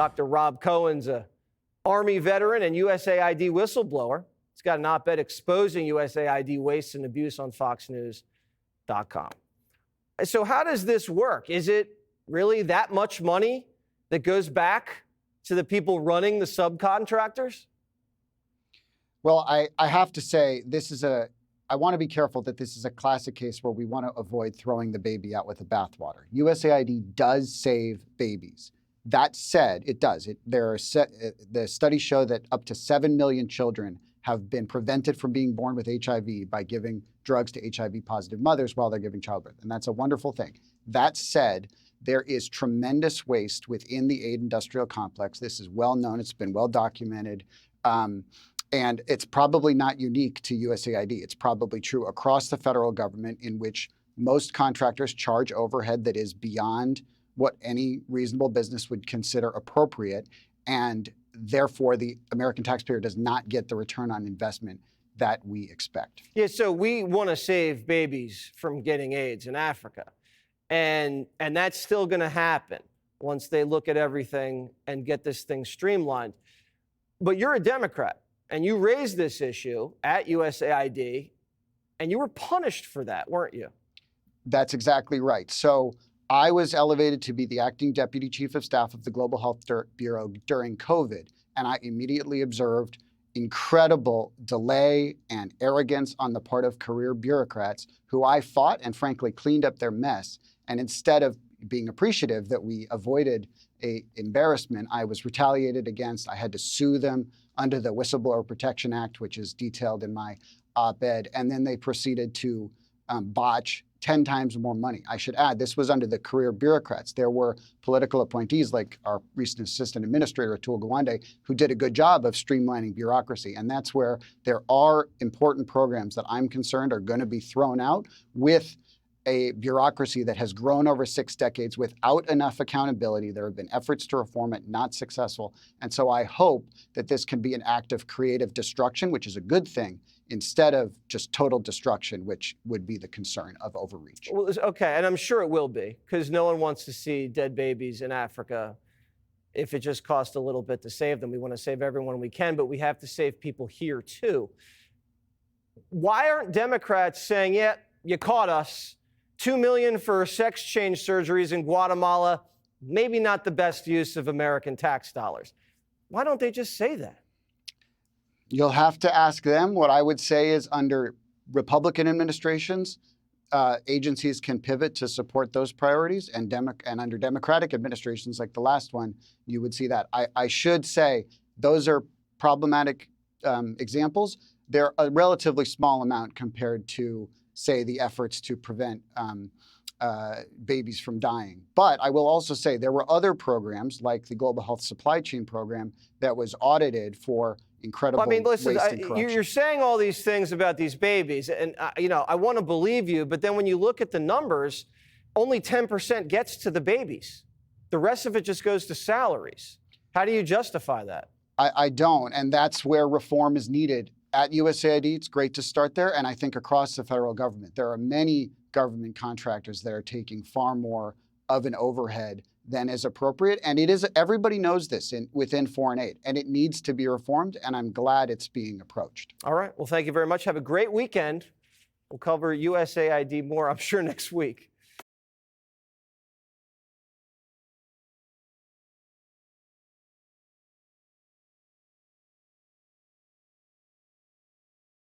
Dr. Rob Cohen's a Army veteran and USAID whistleblower. He's got an op-ed exposing USAID waste and abuse on foxnews.com. So how does this work? Is it really that much money that goes back to the people running the subcontractors? Well, I have to say, I want to be careful that this is a classic case where we want to avoid throwing the baby out with the bathwater. USAID does save babies. That said, it does. The studies show that up to 7 million children have been prevented from being born with HIV by giving drugs to HIV-positive mothers while they're giving childbirth, and that's a wonderful thing. That said, there is tremendous waste within the aid industrial complex. This is well known. It's been well documented. And it's probably not unique to USAID. It's probably true across the federal government, in which most contractors charge overhead that is beyond what any reasonable business would consider appropriate. And therefore, the American taxpayer does not get the return on investment that we expect. Yeah, so we want to save babies from getting AIDS in Africa. And that's still going to happen once they look at everything and get this thing streamlined. But you're a Democrat, and you raised this issue at USAID, and you were punished for that, weren't you? That's exactly right. So I was elevated to be the acting deputy chief of staff of the Global Health Bureau during COVID, and I immediately observed incredible delay and arrogance on the part of career bureaucrats who I fought and frankly cleaned up their mess. And instead of being appreciative that we avoided an embarrassment, I was retaliated against. I had to sue them under the Whistleblower Protection Act, which is detailed in my op-ed. And then they proceeded to botch 10 times more money. I should add, this was under the career bureaucrats. There were political appointees like our recent assistant administrator, Atul Gawande, who did a good job of streamlining bureaucracy. And that's where there are important programs that I'm concerned are going to be thrown out with a bureaucracy that has grown over 6 decades without enough accountability. There have been efforts to reform it, not successful. And so I hope that this can be an act of creative destruction, which is a good thing, instead of just total destruction, which would be the concern of overreach. Well, okay, and I'm sure it will be, because no one wants to see dead babies in Africa if it just costs a little bit to save them. We want to save everyone we can, but we have to save people here too. Why aren't Democrats saying, yeah, you caught us, $2 million for sex change surgeries in Guatemala, maybe not the best use of American tax dollars? Why don't they just say that? You'll have to ask them. What I would say is under Republican administrations, agencies can pivot to support those priorities, and under Democratic administrations like the last one, you would see that. I should say those are problematic examples. They're a relatively small amount compared to, say, the efforts to prevent babies from dying. But I will also say there were other programs like the Global Health Supply Chain Program that was audited for incredible waste and corruption. You're saying all these things about these babies, and I want to believe you, but then when you look at the numbers, only 10% gets to the babies. The rest of it just goes to salaries. How do you justify that? I don't, and that's where reform is needed. At USAID, it's great to start there, and I think across the federal government, there are many government contractors that are taking far more of an overhead than is appropriate, and it is, everybody knows this within foreign aid, and it needs to be reformed, and I'm glad it's being approached. All right, well, thank you very much. Have a great weekend. We'll cover USAID more, I'm sure, next week.